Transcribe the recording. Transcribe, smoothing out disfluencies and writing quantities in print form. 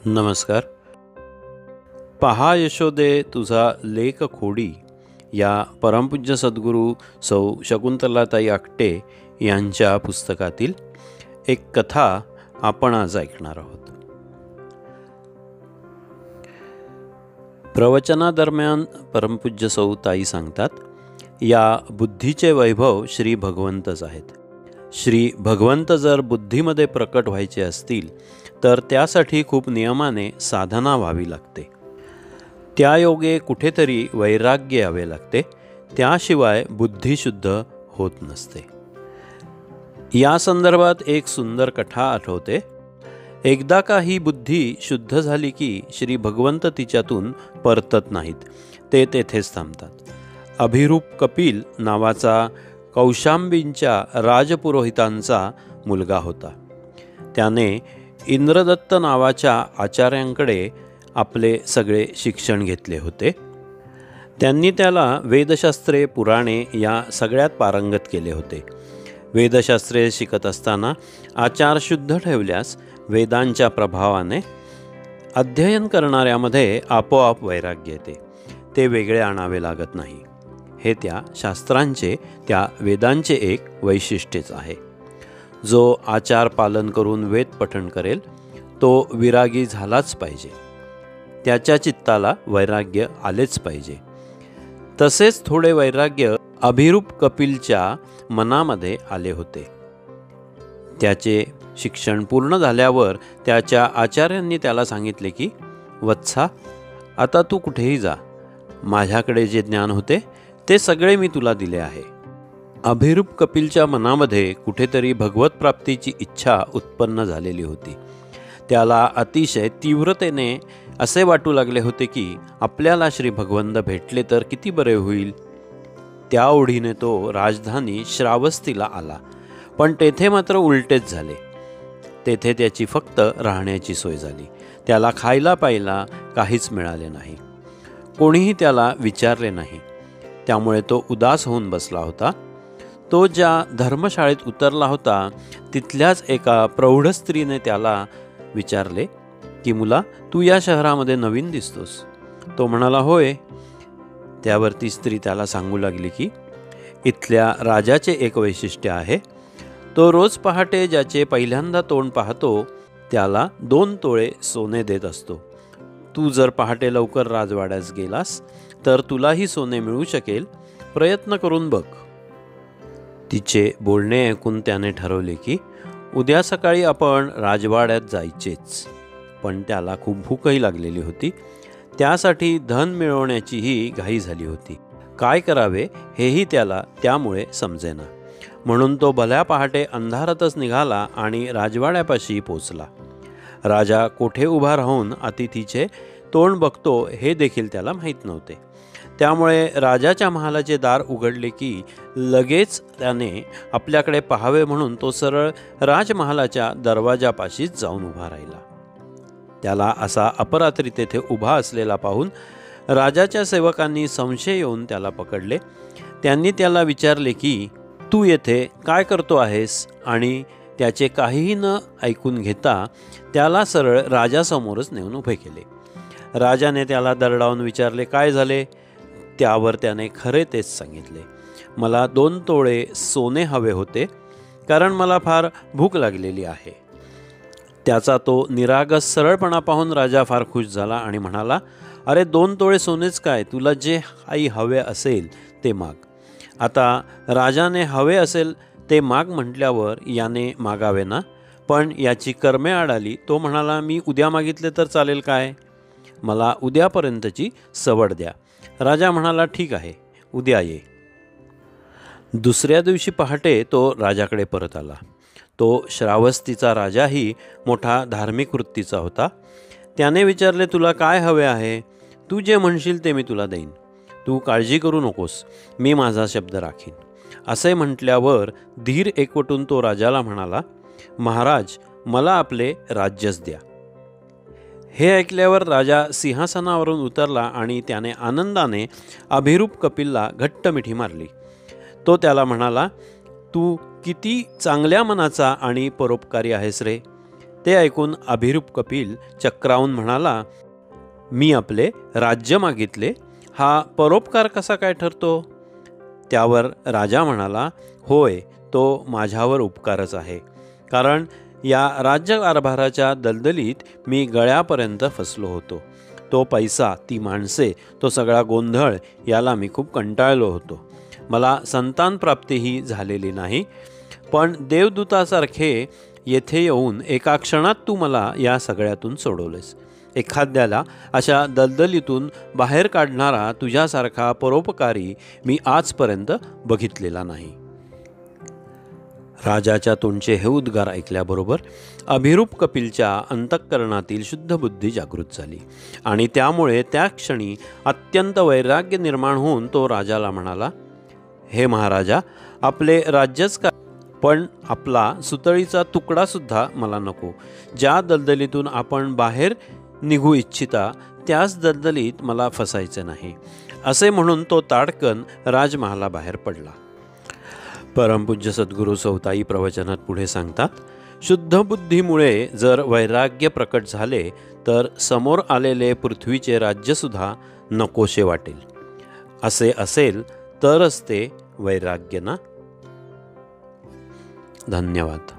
नमस्कार. पहा यशोदे तुझा लेख खोडी या परमपूज्य सद्गुरू सौ शकुंतलाताई आकटे यांच्या पुस्तकातील एक कथा आपण आज ऐकणार आहोत. प्रवचनादरम्यान परमपूज्य सौ ताई सांगतात, या बुद्धीचे वैभव श्री भगवंतच आहेत. श्री भगवंत जर बुद्धीमध्ये प्रकट व्हायचे असतील तर त्यासाठी खूप नियमाने साधना व्हावी लागते. त्यायोगे कुठेतरी वैराग्य यावे लागते, त्याशिवाय बुद्धी शुद्ध होत नसते. या संदर्भात एक सुंदर कथा आठवते. एकदा का ही बुद्धी शुद्ध झाली की श्री भगवंत तिच्यातून परतत नाहीत, ते तेथेच थांबतात. अभिरूप कपिल नावाचा कौशांबींच्या राजपुरोहितांचा मुलगा होता. त्याने इंद्रदत्त नावाच्या आचार्यांकडे आपले सगळे शिक्षण घेतले होते. त्यांनी त्याला वेदशास्त्रे, पुराणे या सगळ्यात पारंगत केले होते. वेदशास्त्रे शिकत असताना आचार शुद्ध ठेवल्यास वेदांच्या प्रभावाने अध्ययन करणाऱ्यामध्ये आपोआप वैराग्य येते. ते वेगळे आणावे लागत नाही. हे त्या शास्त्रांचे, त्या वेदांचे एक वैशिष्ट्यच आहे. जो आचार पालन करून वेद पठण करेल तो विरागी झालाच पाहिजे. त्याच्या चित्ताला वैराग्य आलेच पाहिजे. तसेच थोडे वैराग्य अभिरूप कपिलच्या मनामध्ये आले होते. त्याचे शिक्षण पूर्ण झाल्यावर त्याच्या आचार्यांनी त्याला सांगितले की, वत्सा, आता तू कुठेही जा. माझ्याकडे जे ज्ञान होते ते सगळे मी तुला दिले आहे. अभिरूप कपिलच्या मनामध्ये कुठेतरी भगवत प्राप्तीची इच्छा उत्पन्न झालेली होती. त्याला अतिशय तीव्रतेने असे वाटू लागले होते की आपल्याला श्री भगवंत भेटले तर किती बरे होईल. त्या ओढीने तो राजधानी श्रावस्तीला आला. पण तेथे मात्र उलटेच झाले. तेथे त्याची फक्त राहण्याची सोय झाली. त्याला खायला प्यायला काहीच मिळाले नाही. कोणीही त्याला विचारले नाही. त्यामुळे तो उदास होऊन बसला होता. तो ज्या धर्मशाळेत उतरला होता तिथल्याच एका प्रौढ स्त्रीने त्याला विचारले की, मुला, तू या शहरामध्ये नवीन दिसतोस. तो म्हणाला, होय. त्यावरती स्त्री त्याला सांगू लागली की, इथल्या राजाचे एक वैशिष्ट्य आहे. तो रोज पहाटे ज्याचे पहिल्यांदा तोंड पाहतो त्याला 2 तोळे सोने देत असतो. तू जर पहाटे लवकर राजवाड्यास गेलास तर तुलाही सोने मिळू शकेल. प्रयत्न करून बघ. तिचे बोलणे ऐकून त्याने ठरवले की उद्या सकाळी आपण राजवाड्यात जायचेच. पण त्याला खूप भूकही लागलेली होती. त्यासाठी धन मिळवण्याचीही घाई झाली होती. काय करावे हेही त्याला त्यामुळे समजेना. म्हणून तो भल्या पहाटे अंधारातच निघाला आणि राजवाड्यापाशी पोचला. राजा कोठे उभा राहून अतिथीचे तोंड बघतो हे देखील त्याला माहीत नव्हते. त्यामुळे राजाच्या महालाचे दार उघडले की लगेच त्याने आपल्याकडे पाहावे म्हणून तो सरळ राजमहालाच्या दरवाजापाशीच जाऊन उभा राहिला. त्याला असा अपरात्री तेथे उभा असलेला पाहून राजाच्या सेवकांनी संशय येऊन त्याला पकडले. त्यांनी त्याला विचारले की, तू येथे काय करतो आहेस? आणि त्याचे काहीही न ऐकून घेता त्याला सरळ राजासमोरच नेऊन उभे केले. राजाने त्याला दरडावून विचारले, काय झाले? त्यावर त्याने खरे तेच सांगितले. मला 2 तोळे सोने हवे होते, कारण मला फार भूक लागलेली आहे. त्याचा तो निरागस सरळपणा पाहून राजा फार खुश झाला आणि म्हणाला, अरे 2 तोळे सोनेच काय, तुला जे काही हवे असेल ते माग. आता राजाने हवे असेल ते माग म्हटल्यावर याने मागावे ना. पण याची कर्मे आड आली. तो म्हणाला, मी उद्या मागितले तर चालेल काय? मला उद्यापर्यंतची सवड द्या. राजा म्हणाला, ठीक आहे, उद्या ये. दुसऱ्या दिवशी पहाटे तो राजाकडे परत आला. तो श्रावस्तीचा राजाही मोठा धार्मिक वृत्तीचा होता. त्याने विचारले, तुला काय हवे आहे? तू जे म्हणशील ते मी तुला देईन. तू काळजी करू नकोस, मी माझा शब्द राखीन. असे म्हटल्यावर धीर एकवटून तो राजाला म्हणाला, महाराज, मला आपले राज्यच द्या. हे ऐकल्यावर राजा सिंहासनावरून उतरला आणि त्याने आनंदाने अभिरूप कपिलला घट्ट मिठी मारली. तो त्याला म्हणाला, तू किती चांगल्या मनाचा आणि परोपकारी आहेस रे. ते ऐकून अभिरूप कपिल चक्रावून म्हणाला, मी आपले राज्य मागितले, हा परोपकार कसा काय ठरतो? त्यावर राजा म्हणाला, होय, तो माझ्यावर उपकारच आहे, कारण या राज्यकारभाराच्या दलदलीत मी गळ्यापर्यंत फसलो होतो. तो पैसा, ती माणसे, तो सगळा गोंधळ याला मी खूप कंटाळलो होतो. मला संतान प्राप्तीही झालेली नाही, पण देवदूतासारखे येथे येऊन एका क्षणात तू मला या सगळ्यातून सोडवलेस. एखाद्याला अशा दलदलीतून बाहेर काढणारा तुझ्यासारखा परोपकारी मी आजपर्यंत बघितलेला नाही. राजाच्या तोंडचे हे उद्गार ऐकल्याबरोबर अभिरूप कपिलच्या अंतःकरणातील शुद्ध बुद्धी जागृत झाली आणि त्यामुळे त्या क्षणी अत्यंत वैराग्य निर्माण होऊन तो राजाला म्हणाला, हे महाराजा, आपले राज्यच का, पण आपला सुतळीचा तुकडासुद्धा मला नको. ज्या दलदलीतून आपण बाहेर निघू इच्छिता त्याच दलदलीत मला फसायचे नाही. असे म्हणून तो ताडकन राजमहालाबाहेर पडला. परमपूज्य सद्गुरू सौताई प्रवचनात पुढे सांगतात, शुद्ध बुद्धीमुळे जर वैराग्य प्रकट झाले तर समोर आलेले पृथ्वीचे राज्यसुद्धा नकोशे वाटेल. असे असेल तरच ते वैराग्य ना. धन्यवाद.